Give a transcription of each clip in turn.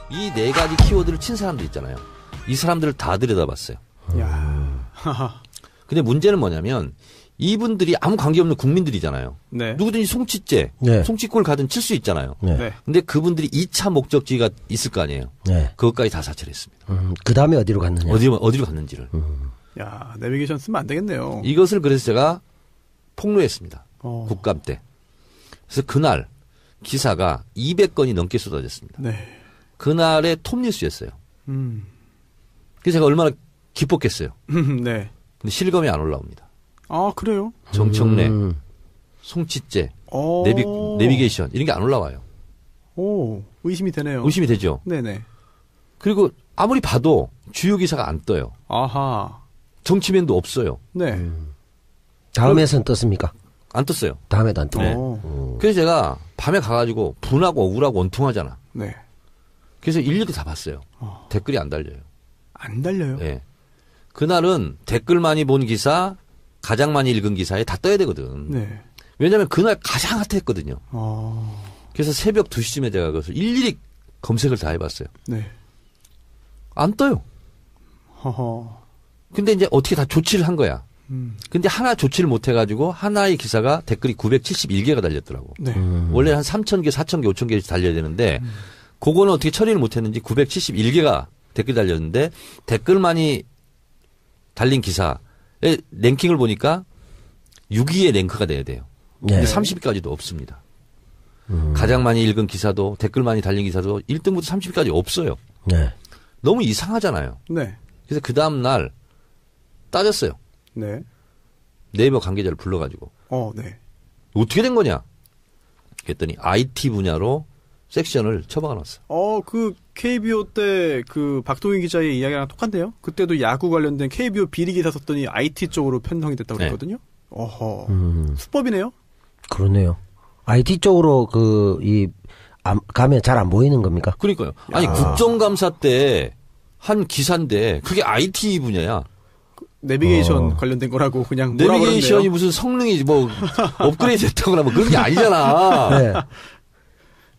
이 네 가지 키워드를 친 사람들 있잖아요. 이 사람들을 다 들여다봤어요. 근데 문제는 뭐냐면 이분들이 아무 관계없는 국민들이잖아요. 네. 누구든지 송치죄, 네. 송치골 가든 칠 수 있잖아요. 네. 근데 그분들이 2차 목적지가 있을 거 아니에요. 네. 그것까지 다 사찰했습니다. 그 다음에 어디로 갔느냐. 어디로 갔는지를. 야, 내비게이션 쓰면 안 되겠네요. 이것을 그래서 제가 폭로했습니다. 국감 때. 그래서 그날 기사가 200건이 넘게 쏟아졌습니다. 네. 그날의 톱뉴스였어요. 그래서 제가 얼마나 기뻤겠어요. 네. 근데 실검이 안 올라옵니다. 아, 그래요? 정청래, 송치죄, 내비게이션 이런 게 안 올라와요. 오, 의심이 되네요. 의심이 되죠. 네네. 그리고 아무리 봐도 주요 기사가 안 떠요. 아하. 정치면도 없어요. 네. 다음에선 떴습니까? 안 떴어요. 다음에도 안 뜨고. 네. 그래서 제가 밤에 가가지고 분하고 억울하고 원통하잖아. 네. 그래서 일일이 다 봤어요. 댓글이 안 달려요. 안 달려요? 예. 그날은 댓글 많이 본 기사, 가장 많이 읽은 기사에 다 떠야 되거든. 네. 왜냐하면 그날 가장 핫했거든요. 아. 그래서 새벽 2시쯤에 제가 그것을 일일이 검색을 다 해봤어요. 네. 안 떠요. 허허. 근데 이제 어떻게 다 조치를 한 거야. 근데 하나 조치를 못 해가지고 하나의 기사가 댓글이 971개가 달렸더라고. 네. 원래 한 3,000개, 4,000개, 5,000개 달려야 되는데 그거는 어떻게 처리를 못 했는지 971개가 댓글 달렸는데 댓글 많이 달린 기사의 랭킹을 보니까 6위에 랭크가 돼야 돼요. 근데 30위까지도 없습니다. 가장 많이 읽은 기사도 댓글 많이 달린 기사도 1등부터 30위까지 없어요. 네. 너무 이상하잖아요. 네. 그래서 그 다음날 따졌어요. 네. 네이버 관계자를 불러가지고 네. 어떻게 된 거냐 그랬더니 IT 분야로 섹션을 처박아 놨어요. 그 KBO 때 그 박동희 기자의 이야기랑 똑같네요. 그때도 야구 관련된 KBO 비리 기사 썼더니 IT 쪽으로 편성이 됐다고 그랬거든요. 어허. 수법이네요. 그러네요. IT 쪽으로 가면 잘 안 보이는 겁니까? 그러니까요. 아니 국정감사 때 한 기사인데 그게 IT 분야야. 내비게이션 관련된 거라고 그냥 내비게이션이 무슨 성능이 뭐 업그레이드 됐다거나 뭐 그런 게 아니잖아. 네.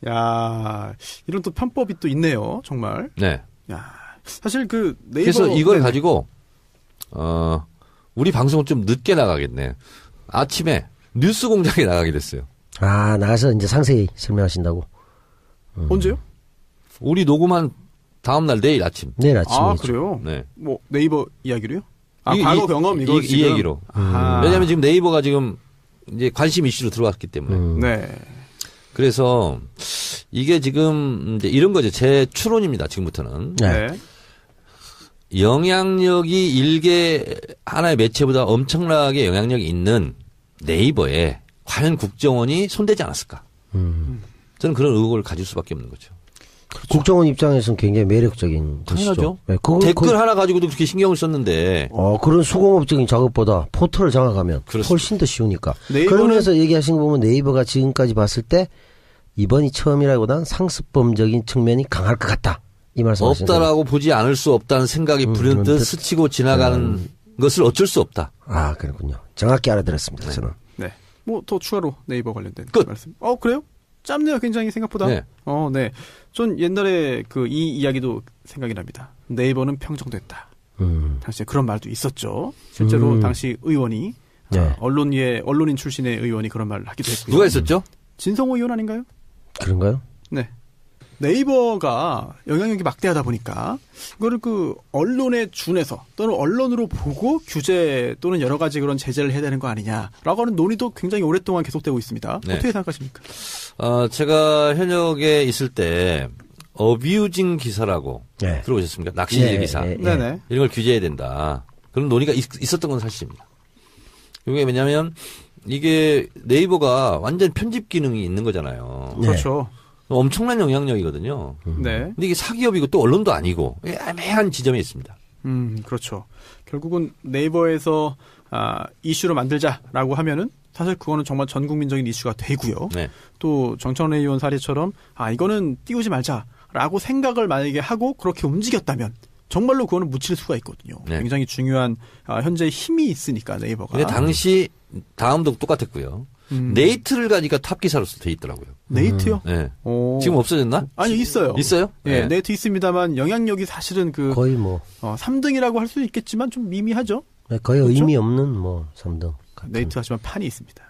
야, 이런 또 편법이 또 있네요, 정말. 네. 야, 사실 그 네이버. 그래서 이걸 가지고 우리 방송은 좀 늦게 나가겠네. 아침에 뉴스 공장에 나가게 됐어요. 나가서 이제 상세히 설명하신다고. 언제요? 우리 녹음한 다음날 내일 아침. 내일 아침에. 아, 그래요? 네. 뭐 네이버 이야기로요? 과거 경험 이거 이 얘기로. 왜냐하면 지금 네이버가 지금 이제 관심 이슈로 들어왔기 때문에. 네. 그래서 이게 지금 이제 이런 거죠. 제 추론입니다. 지금부터는. 네. 영향력이 일개 하나의 매체보다 엄청나게 영향력이 있는 네이버에 과연 국정원이 손대지 않았을까? 저는 그런 의혹을 가질 수밖에 없는 거죠. 그렇죠. 국정원 입장에서는 굉장히 매력적인 당연하죠. 것이죠. 네, 댓글 하나 가지고도 그렇게 신경을 썼는데. 그런 수공업적인 작업보다 포털을 장악하면 그렇습니다. 훨씬 더 쉬우니까. 네이버는... 그러면서 얘기하신 거 보면 네이버가 지금까지 봤을 때 이번이 처음이라기보다는 상습범적인 측면이 강할 것 같다. 이 말씀하시는 거예요. 없다라고 보지 않을 수 없다는 생각이 불현듯 스치고 지나가는 것을 어쩔 수 없다. 그렇군요. 정확히 알아들었습니다. 저는. 네. 뭐 더 추가로 네이버 관련된 끝. 말씀. 그래요? 짧네요, 굉장히 생각보다. 네. 네. 전 옛날에 이 이야기도 생각이 납니다. 네이버는 평정됐다. 당시에 그런 말도 있었죠. 실제로 당시 의원이 네. 언론인 출신의 의원이 그런 말을 하기도 했고요. 누가 있었죠? 진성호 의원 아닌가요? 그런가요? 네. 네이버가 영향력이 막대하다 보니까 이거를 언론에 준해서 또는 언론으로 보고 규제 또는 여러 가지 그런 제재를 해야 되는 거 아니냐라고 하는 논의도 굉장히 오랫동안 계속되고 있습니다. 네. 어떻게 생각하십니까? 제가 현역에 있을 때 어뷰징 기사라고 네. 들어보셨습니까? 낚시질 기사. 네네. 이런 걸 규제해야 된다. 그런 논의가 있었던 건 사실입니다. 이게 왜냐하면 이게 네이버가 완전 편집 기능이 있는 거잖아요. 네. 그렇죠. 엄청난 영향력이거든요. 네. 근데 이게 사기업이고 또 언론도 아니고 애매한 지점이 있습니다. 그렇죠. 결국은 네이버에서 이슈로 만들자라고 하면은 사실 그거는 정말 전 국민적인 이슈가 되고요. 네. 또 정청래 의원 사례처럼 이거는 띄우지 말자라고 생각을 만약에 하고 그렇게 움직였다면 정말로 그거는 묻힐 수가 있거든요. 네. 굉장히 중요한 현재 힘이 있으니까 네이버가. 근데 당시 다음도 똑같았고요. 네이트를 가니까 탑 기사로서 돼 있더라고요. 네이트요? 네. 오. 지금 없어졌나? 아니 있어요. 있어요? 예, 네. 네이트 있습니다만 영향력이 사실은 그 거의 뭐 3등이라고 할 수 있겠지만 좀 미미하죠. 거의 그렇죠? 의미 없는 뭐 3등. 같은. 네이트 하지만 판이 있습니다.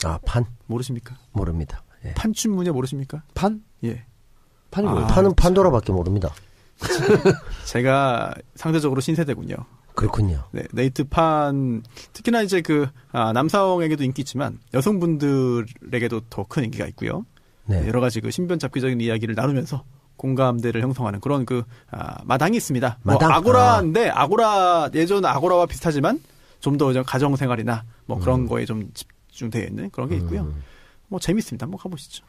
아, 판 모르십니까? 모릅니다. 예. 판춘문예 모르십니까? 판? 예. 판이 뭐예요? 판은 판도라밖에 모릅니다. 제가 상대적으로 신세대군요. 그렇군요. 네, 네이트판 특히나 이제 그 남성에게도 인기 있지만 여성분들에게도 더 큰 인기가 있고요. 네. 여러 가지 그 신변 잡기적인 이야기를 나누면서 공감대를 형성하는 그런 그 마당이 있습니다. 마당? 뭐 아고라인데 아고라 예전 아고라와 비슷하지만 좀 더 가정 생활이나 뭐 그런 거에 좀 집중되어 있는 그런 게 있고요. 뭐 재밌습니다. 한번 가보시죠.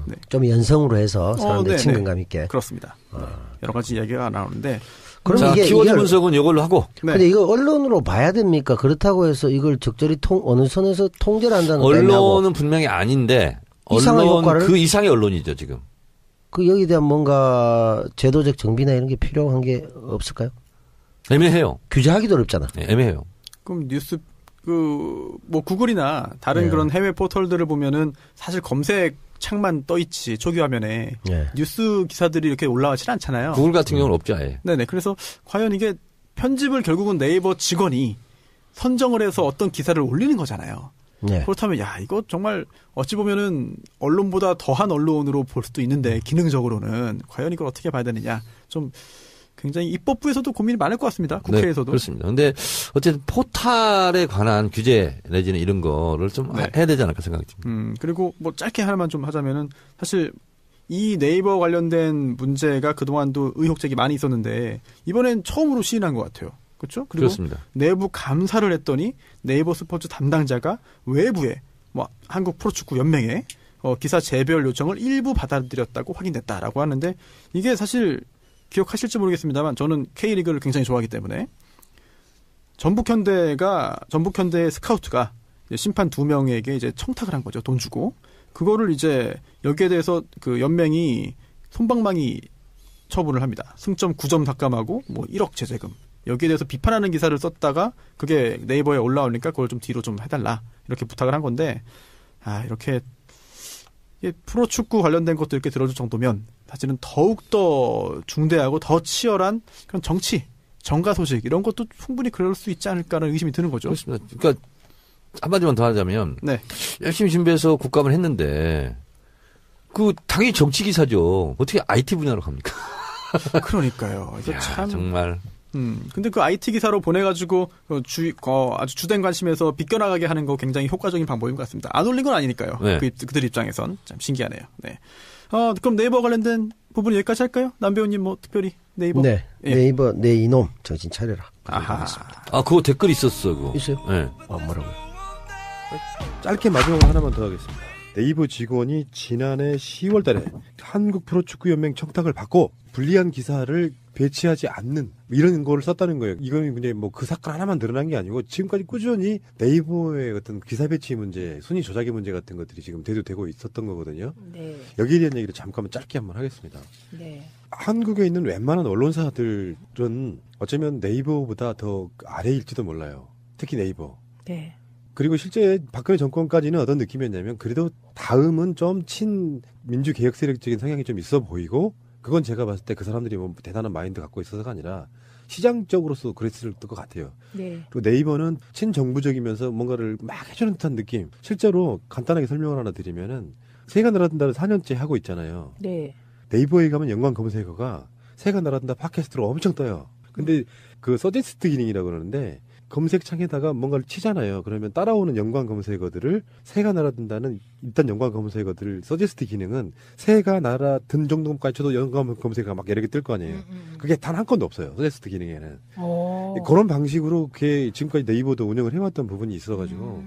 네. 좀 연성으로 해서 사람들이 네, 친근감 있게. 그렇습니다. 네. 여러 가지 이야기가 나오는데 그럼 자, 이게 키워드 이걸- 분석은 이걸로 하고. 네. 근데 이거 언론으로 봐야 됩니까? 그렇다고 해서 이걸 적절히 어느 선에서 통제를 한다는 거 언론은 분명히 아닌데 이상한 언론 효과를? 그 이상의 언론이죠 지금. 그 여기에 대한 뭔가 제도적 정비나 이런 게 필요한 게 없을까요? 애매해요. 규제하기도 어렵잖아. 네, 애매해요. 그럼 뉴스 뭐 구글이나 다른 네. 그런 해외 포털들을 보면은 사실 검색 창만 떠 있지 초기 화면에 네. 뉴스 기사들이 이렇게 올라가질 않잖아요. 구글 같은 경우는 없죠 아예. 네네. 그래서 과연 이게 편집을 결국은 네이버 직원이 선정을 해서 어떤 기사를 올리는 거잖아요. 네. 그렇다면 야 이거 정말 어찌 보면은 언론보다 더한 언론으로 볼 수도 있는데 기능적으로는 과연 이걸 어떻게 봐야 되느냐 좀 굉장히 입법부에서도 고민이 많을 것 같습니다. 국회에서도. 네, 그렇습니다. 근데 어쨌든 포탈에 관한 규제 내지는 이런 거를 좀 네. 해야 되지 않을까 생각이 듭니다. 그리고 뭐 짧게 하나만 좀 하자면은 사실 이 네이버 관련된 문제가 그동안도 의혹 제기 많이 있었는데 이번엔 처음으로 시인한 것 같아요. 그렇죠? 그리고 그렇습니다. 내부 감사를 했더니 네이버 스포츠 담당자가 외부에 뭐 한국 프로축구 연맹에 기사 재별 요청을 일부 받아들였다고 확인됐다라고 하는데 이게 사실 기억하실지 모르겠습니다만 저는 K리그를 굉장히 좋아하기 때문에 전북현대의 스카우트가 심판 2명에게 이제 청탁을 한 거죠. 돈 주고. 그거를 이제 여기에 대해서 그 연맹이 솜방망이 처분을 합니다. 승점 9점 삭감하고 뭐 1억 제재금. 여기에 대해서 비판하는 기사를 썼다가 그게 네이버에 올라오니까 그걸 좀 뒤로 좀 해달라. 이렇게 부탁을 한 건데 이렇게 프로축구 관련된 것도 이렇게 들어줄 정도면 사실은 더욱더 중대하고 더 치열한 그런 정치, 정가 소식 이런 것도 충분히 그럴 수 있지 않을까라는 의심이 드는 거죠. 그렇습니다. 그러니까 한마디만 더 하자면 네. 열심히 준비해서 국감을 했는데 그 당연히 정치 기사죠. 어떻게 IT 분야로 갑니까? 그러니까요. 이거 야, 참. 정말. 근데 그 IT 기사로 보내가지고 아주 주된 관심에서 비껴나가게 하는 거 굉장히 효과적인 방법인 것 같습니다. 안 올린 건 아니니까요. 네. 그들 입장에선 참 신기하네요. 네. 그럼 네이버 관련된 부분 여기까지 할까요? 남 배우님 뭐 특별히 네이버. 네. 예. 네이버 내 이놈 정신 차려라. 아하. 그거 댓글 있었어. 그거. 있어요? 네. 뭐라고요? 짧게 마지막으로 하나만 더 하겠습니다. 네이버 직원이 지난해 10월 달에 한국 프로축구연맹 청탁을 받고 불리한 기사를 배치하지 않는 이런 거를 썼다는 거예요. 이건 그냥 뭐 그 사건 하나만 드러난 게 아니고 지금까지 꾸준히 네이버의 어떤 기사 배치 문제, 순위 조작의 문제 같은 것들이 지금 대두되고 있었던 거거든요. 네. 여기에 대한 얘기를 잠깐만 짧게 한번 하겠습니다. 네. 한국에 있는 웬만한 언론사들은 어쩌면 네이버보다 더 아래일지도 몰라요. 특히 네이버. 네. 그리고 실제 박근혜 정권까지는 어떤 느낌이었냐면 그래도 다음은 좀 친민주 개혁 세력적인 성향이 좀 있어 보이고 그건 제가 봤을 때 그 사람들이 뭐 대단한 마인드 갖고 있어서가 아니라 시장적으로서 그랬을 것 같아요. 네. 그리고 네이버는 친정부적이면서 뭔가를 막 해주는 듯한 느낌. 실제로 간단하게 설명을 하나 드리면은 새가 날아든다를 4년째 하고 있잖아요. 네. 네이버에 가면 연관 검색어가 새가 날아든다 팟캐스트로 엄청 떠요. 근데 그 서제스트 기능이라고 그러는데 검색창에다가 뭔가를 치잖아요. 그러면 따라오는 연관 검색어들을 새가 날아든다는 일단 연관 검색어들을 서제스트 기능은 새가 날아든 정도까지 쳐도 연관 검색어가 막 여러 개 뜰 거 아니에요. 그게 단 한 건도 없어요. 서제스트 기능에는. 오. 그런 방식으로 그게 지금까지 네이버도 운영을 해왔던 부분이 있어가지고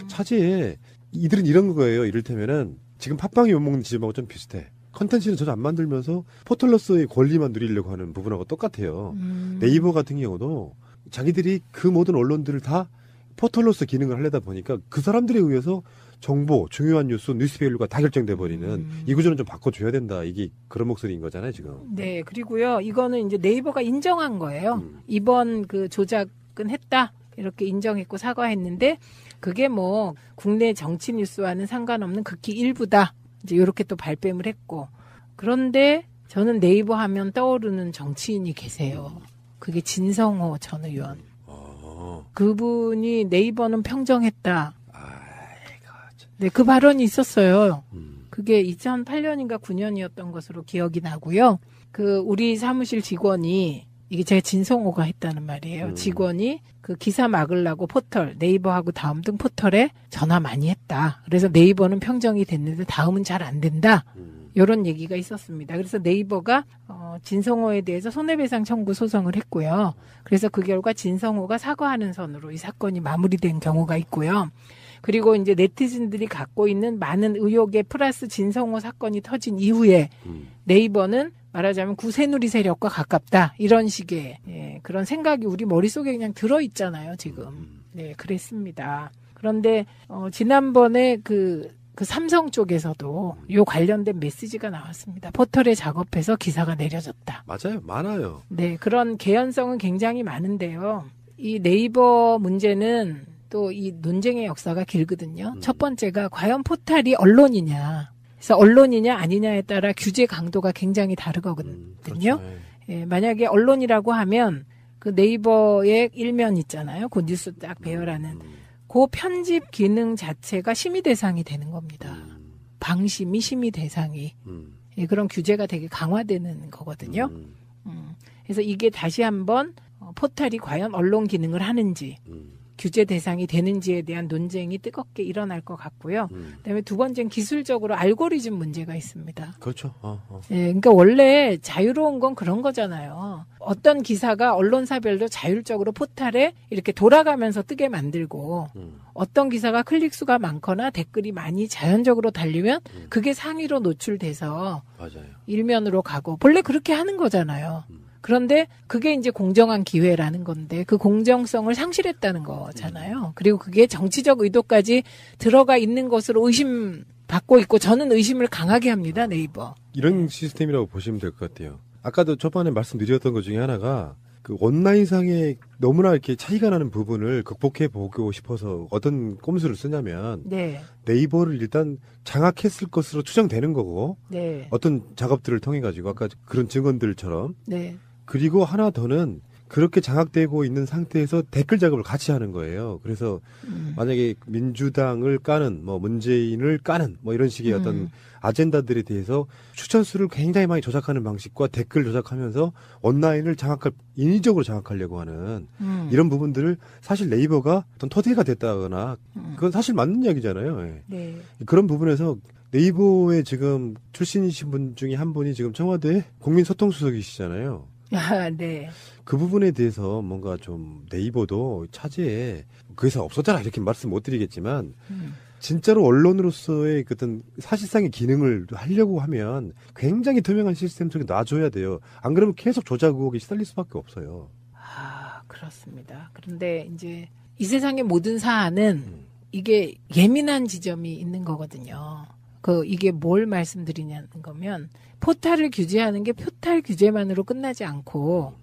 차제에 이들은 이런 거예요. 이를테면은 지금 팟빵이 욕먹는 지점하고 좀 비슷해. 컨텐츠는 전혀 안 만들면서 포털러스의 권리만 누리려고 하는 부분하고 똑같아요. 네이버 같은 경우도 자기들이 그 모든 언론들을 다 포털로서 기능을 하려다 보니까 그 사람들에 의해서 정보, 중요한 뉴스, 뉴스밸류가 다 결정돼 버리는 이 구조는 좀 바꿔줘야 된다. 이게 그런 목소리인 거잖아요, 지금. 네. 그리고요, 이거는 이제 네이버가 인정한 거예요. 이번 그 조작은 했다. 이렇게 인정했고 사과했는데 그게 뭐 국내 정치 뉴스와는 상관없는 극히 일부다. 이제 이렇게 또 발뺌을 했고 그런데 저는 네이버 하면 떠오르는 정치인이 계세요. 그게 진성호 전 의원. 그분이 네이버는 평정했다. 네, 그 발언이 있었어요. 그게 2008년인가 9년이었던 것으로 기억이 나고요. 그 우리 사무실 직원이 이게 제가 진성호가 했다는 말이에요. 직원이 그 기사 막으려고 포털 네이버하고 다음 등 포털에 전화 많이 했다. 그래서 네이버는 평정이 됐는데 다음은 잘 안 된다. 이런 얘기가 있었습니다. 그래서 네이버가 진성호에 대해서 손해배상 청구 소송을 했고요. 그래서 그 결과 진성호가 사과하는 선으로 이 사건이 마무리된 경우가 있고요. 그리고 이제 네티즌들이 갖고 있는 많은 의혹에 플러스 진성호 사건이 터진 이후에 네이버는 말하자면 구새누리 세력과 가깝다. 이런 식의 그런 생각이 우리 머릿속에 그냥 들어있잖아요. 지금. 네, 그랬습니다. 그런데 지난번에 그 삼성 쪽에서도 요 관련된 메시지가 나왔습니다. 포털에 작업해서 기사가 내려졌다. 맞아요. 많아요. 네, 그런 개연성은 굉장히 많은데요. 이 네이버 문제는 또 이 논쟁의 역사가 길거든요. 첫 번째가 과연 포털이 언론이냐. 그래서 언론이냐 아니냐에 따라 규제 강도가 굉장히 다르거든요. 그렇죠. 예, 만약에 언론이라고 하면 그 네이버의 일면 있잖아요. 그 뉴스 딱 배열하는. 그 편집 기능 자체가 심의 대상이 되는 겁니다. 방심이 심의 대상이. 예, 그런 규제가 되게 강화되는 거거든요. 그래서 이게 다시 한번 포털이 과연 언론 기능을 하는지 규제 대상이 되는지에 대한 논쟁이 뜨겁게 일어날 것 같고요. 그다음에 두 번째는 기술적으로 알고리즘 문제가 있습니다. 그렇죠. 예, 그러니까 원래 자유로운 건 그런 거잖아요. 어떤 기사가 언론사별로 자율적으로 포털에 이렇게 돌아가면서 뜨게 만들고 어떤 기사가 클릭수가 많거나 댓글이 많이 자연적으로 달리면 그게 상위로 노출돼서 맞아요. 일면으로 가고 원래 그렇게 하는 거잖아요. 그런데 그게 이제 공정한 기회라는 건데 그 공정성을 상실했다는 거잖아요. 그리고 그게 정치적 의도까지 들어가 있는 것으로 의심받고 있고 저는 의심을 강하게 합니다. 네이버. 이런 시스템이라고 보시면 될 것 같아요. 아까도 초반에 말씀드렸던 것 중에 하나가 그 온라인상에 너무나 이렇게 차이가 나는 부분을 극복해 보고 싶어서 어떤 꼼수를 쓰냐면 네. 네이버를 일단 장악했을 것으로 추정되는 거고 네. 어떤 작업들을 통해 가지고 아까 그런 증언들처럼 네. 그리고 하나 더는 그렇게 장악되고 있는 상태에서 댓글 작업을 같이 하는 거예요. 그래서 만약에 민주당을 까는 뭐 문재인을 까는 뭐 이런 식의 어떤 아젠다들에 대해서 추천수를 굉장히 많이 조작하는 방식과 댓글 조작하면서 온라인을 인위적으로 장악하려고 하는 이런 부분들을 사실 네이버가 어떤 토대가 됐다거나 그건 사실 맞는 이야기잖아요. 예. 네. 그런 부분에서 네이버에 지금 출신이신 분 중에 한 분이 지금 청와대 국민소통수석이시잖아요. 아, 네. 그 부분에 대해서 뭔가 좀 네이버도 차제에 그래서 없었잖아 이렇게 말씀 못 드리겠지만 진짜로 언론으로서의 어떤 사실상의 기능을 하려고 하면 굉장히 투명한 시스템 속에 놔줘야 돼요. 안 그러면 계속 조작 의혹에 시달릴 수밖에 없어요. 아, 그렇습니다. 그런데 이제 이 세상의 모든 사안은 이게 예민한 지점이 있는 거거든요. 이게 뭘 말씀드리냐는 거면 포털을 규제하는 게 포털 규제만으로 끝나지 않고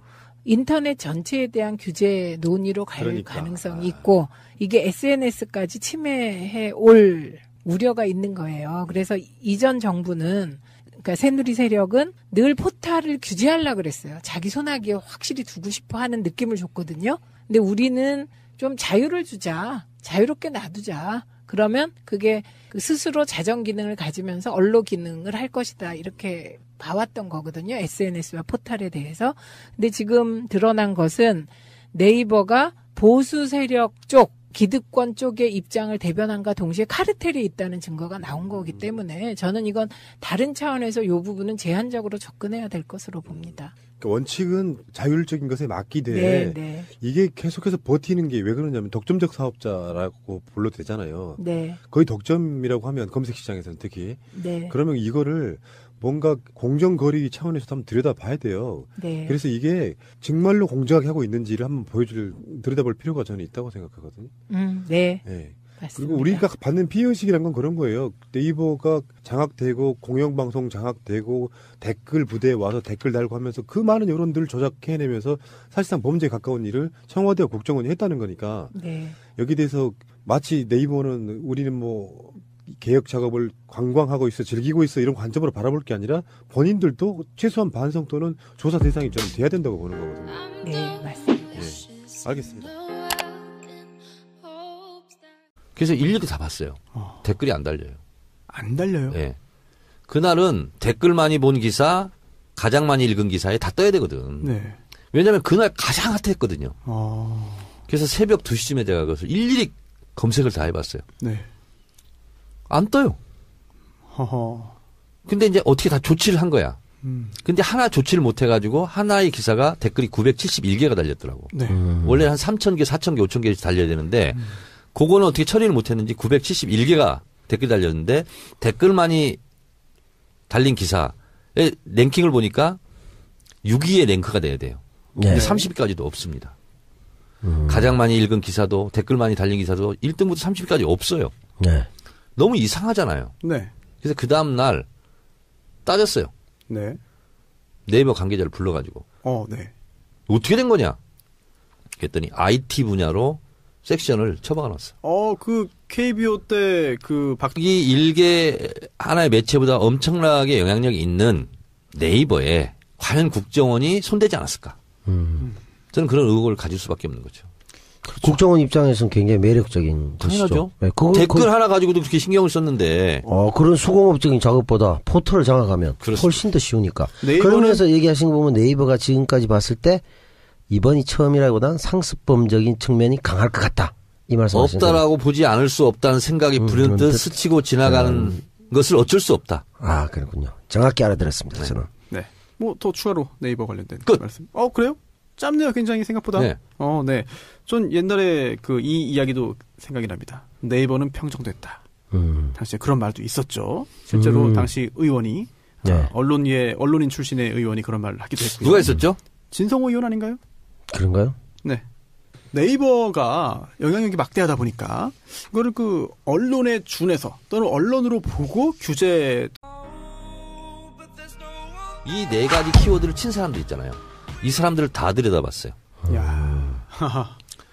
인터넷 전체에 대한 규제 논의로 갈 가능성이 있고 이게 SNS까지 침해해 올 우려가 있는 거예요. 그래서 이전 정부는 그러니까 새누리 세력은 늘 포털을 규제하려고 그랬어요. 자기 손아귀에 확실히 두고 싶어 하는 느낌을 줬거든요. 근데 우리는 좀 자유를 주자. 자유롭게 놔두자. 그러면 그게 스스로 자정 기능을 가지면서 언론 기능을 할 것이다. 이렇게 봐왔던 거거든요. SNS와 포털에 대해서. 근데 지금 드러난 것은 네이버가 보수 세력 쪽, 기득권 쪽의 입장을 대변한과 동시에 카르텔이 있다는 증거가 나온 거기 때문에 저는 이건 다른 차원에서 이 부분은 제한적으로 접근해야 될 것으로 봅니다. 그러니까 원칙은 자율적인 것에 맡기되 네, 네. 이게 계속해서 버티는 게 왜 그러냐면 독점적 사업자라고 불러도 되잖아요. 네. 거의 독점이라고 하면 검색시장에서는 특히. 네. 그러면 이거를 뭔가 공정거리 차원에서 한번 들여다봐야 돼요. 네. 그래서 이게 정말로 공정하게 하고 있는지를 한번 들여다볼 필요가 저는 있다고 생각하거든요. 네. 네. 맞습니다. 그리고 우리가 받는 피해의식이란 건 그런 거예요. 네이버가 장악되고 공영방송 장악되고 댓글 부대에 와서 댓글 달고 하면서 그 많은 여론들을 조작해내면서 사실상 범죄에 가까운 일을 청와대와 국정원이 했다는 거니까 네. 여기 대해서 마치 네이버는 우리는 뭐 개혁 작업을 관광하고 있어 즐기고 있어 이런 관점으로 바라볼 게 아니라 본인들도 최소한 반성 또는 조사 대상이 저는 돼야 된다고 보는 거거든요. 네, 맞습니다. 예, 알겠습니다. 그래서 일일이 다 봤어요. 댓글이 안 달려요. 안 달려요. 예. 그날은 댓글 많이 본 기사, 가장 많이 읽은 기사에 다 떠야 되거든. 네. 왜냐하면 그날 가장 핫했거든요. 어. 그래서 새벽 2시쯤에 제가 그것을 일일이 검색을 다 해봤어요. 네. 안 떠요. 허허. 근데 이제 어떻게 다 조치를 한 거야. 근데 하나 조치를 못 해가지고 하나의 기사가 댓글이 971개가 달렸더라고. 네. 원래 한 3,000개, 4,000개, 5,000개씩 달려야 되는데 그거는 어떻게 처리를 못 했는지 971개가 댓글 달렸는데 댓글 많이 달린 기사의 랭킹을 보니까 6위에 랭크가 돼야 돼요. 네. 근데 30위까지도 없습니다. 가장 많이 읽은 기사도 댓글 많이 달린 기사도 1등부터 30위까지 없어요. 네. 너무 이상하잖아요. 네. 그래서 그 다음날 따졌어요. 네. 네이버 관계자를 불러가지고 네. 어떻게 된 거냐 그랬더니 IT 분야로 섹션을 처박아 놨어. 그 KBO 때 이 일개 하나의 매체보다 엄청나게 영향력이 있는 네이버에 과연 국정원이 손대지 않았을까? 저는 그런 의혹을 가질 수밖에 없는 거죠. 그렇죠. 국정원 입장에서는 굉장히 매력적인 당연하죠. 것이죠. 네, 댓글 하나 가지고도 그렇게 신경을 썼는데. 그런 수공업적인 작업보다 포털을 장악하면 그렇습니다. 훨씬 더 쉬우니까. 네이버는- 그러면서 얘기하신 거 보면 네이버가 지금까지 봤을 때 이번이 처음이라기보다는 상습범적인 측면이 강할 것 같다. 이 말씀하시는 거예요. 없다라고 보지 않을 수 없다는 생각이 불현듯 스치고 지나가는 것을 어쩔 수 없다. 아, 그렇군요. 정확히 알아들었습니다. 저는. 네. 뭐 더 추가로 네이버 관련된 끝. 말씀. 그래요? 짧네요, 굉장히 생각보다. 네. 네. 전 옛날에 이 이야기도 생각이 납니다. 네이버는 평정됐다. 당시에 그런 말도 있었죠. 실제로 당시 의원이 네. 언론인 출신의 의원이 그런 말을 하기도 했고요. 누가 있었죠? 진성호 의원 아닌가요? 그런가요? 네. 네이버가 영향력이 막대하다 보니까 이거를 언론에 준해서 또는 언론으로 보고 규제. 이 네 가지 키워드를 친 사람들 있잖아요. 이 사람들을 다 들여다봤어요. 야.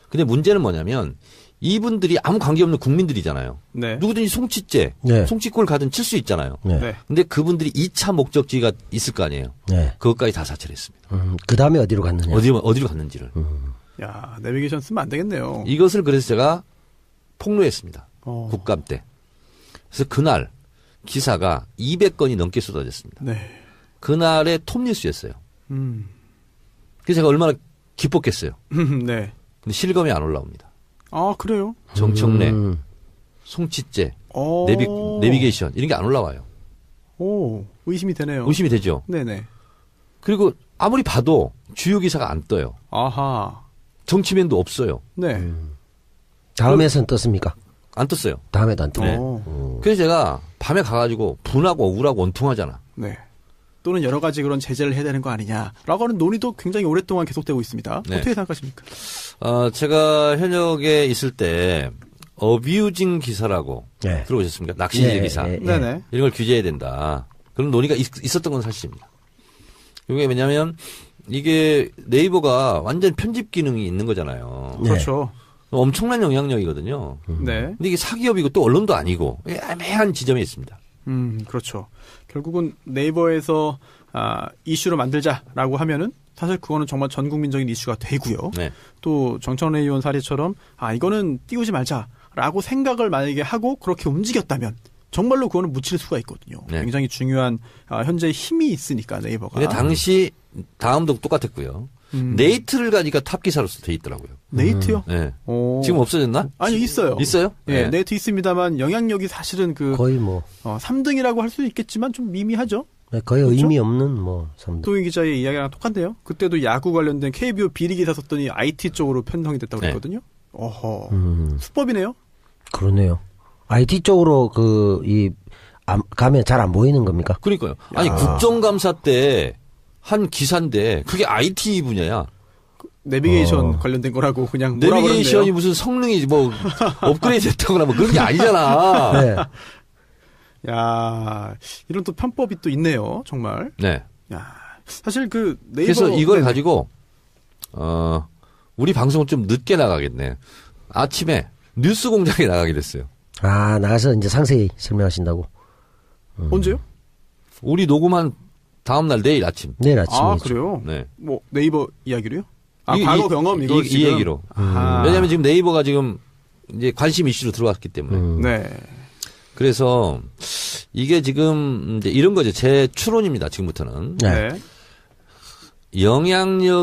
근데 문제는 뭐냐면 이분들이 아무 관계없는 국민들이잖아요. 네. 누구든지 송치죄, 네. 송치골 가든 칠 수 있잖아요. 네. 네. 근데 그분들이 2차 목적지가 있을 거 아니에요. 네. 그것까지 다 사찰했습니다. 그 다음에 어디로 갔느냐. 어디로 갔는지를. 야, 내비게이션 쓰면 안 되겠네요. 이것을 그래서 제가 폭로했습니다. 어. 국감 때. 그래서 그날 기사가 200건이 넘게 쏟아졌습니다. 네. 그날의 톱뉴스였어요. 그래서 제가 얼마나 기뻤겠어요. 네. 근데 실검이 안 올라옵니다. 아, 그래요? 정청래, 송치죄, 내비게이션 이런 게 안 올라와요. 오, 의심이 되네요. 의심이 되죠. 네네. 그리고 아무리 봐도 주요 기사가 안 떠요. 아하. 정치면도 없어요. 네. 다음에선 떴습니까? 안 떴어요. 다음에도 안 뜨고. 네. 그래서 제가 밤에 가가지고 분하고 억울하고 원통하잖아. 네. 또는 여러 가지 그런 제재를 해야 되는 거 아니냐라고 하는 논의도 굉장히 오랫동안 계속되고 있습니다. 네. 어떻게 생각하십니까? 제가 현역에 있을 때 어뷰징 기사라고 네. 들어보셨습니까? 낚시질 기사. 네네. 이런 걸 규제해야 된다. 그런 논의가 있었던 건 사실입니다. 이게 왜냐하면 이게 네이버가 완전 편집 기능이 있는 거잖아요. 네. 그렇죠. 엄청난 영향력이거든요. 네. 근데 이게 사기업이고 또 언론도 아니고 애매한 지점이 있습니다. 그렇죠. 결국은 네이버에서 이슈로 만들자라고 하면은 사실 그거는 정말 전 국민적인 이슈가 되고요. 네. 또 정청래 의원 사례처럼 이거는 띄우지 말자라고 생각을 만약에 하고 그렇게 움직였다면 정말로 그거는 묻힐 수가 있거든요. 네. 굉장히 중요한 현재 힘이 있으니까 네이버가. 근데 당시 다음도 똑같았고요. 네이트를 가니까 탑 기사로서 돼 있더라고요. 네이트요? 네. 오. 지금 없어졌나? 아니 있어요. 있어요? 예, 네. 네이트 있습니다만 영향력이 사실은 거의 뭐 3등이라고 할 수 있겠지만 좀 미미하죠. 거의 그렇죠? 의미 없는 뭐 삼등. 도인 기자의 이야기랑 똑같네요. 그때도 야구 관련된 KBO 비리 기사 썼더니 IT 쪽으로 편성이 됐다고 네. 그랬거든요. 어허. 수법이네요. 그러네요. IT 쪽으로 가면 잘 안 보이는 겁니까? 그러니까요. 아니 국정감사 때 한 기사인데 그게 IT 분야야. 내비게이션 관련된 거라고 그냥 뭐라 내비게이션이 그러는데요. 무슨 성능이 뭐 업그레이드 됐다거나 뭐 그런 게 아니잖아. 네. 야, 이런 또 편법이 또 있네요. 정말. 네. 야, 사실 그 네이버 그래서 이걸 네네. 가지고 우리 방송은 좀 늦게 나가겠네. 아침에 뉴스 공장에 나가게 됐어요. 아, 나가서 이제 상세히 설명하신다고. 언제요? 우리 녹음한 다음 날 내일 아침. 내일 아침에. 아, 그래요? 네. 뭐 네이버 이야기로요? 아, 과거 경험 이거 이 지금 얘기로. 아. 왜냐하면 지금 네이버가 지금 이제 관심 이슈로 들어왔기 때문에. 네. 그래서 이게 지금 이제 이런 거죠. 제 추론입니다. 지금부터는 네. 네. 영향력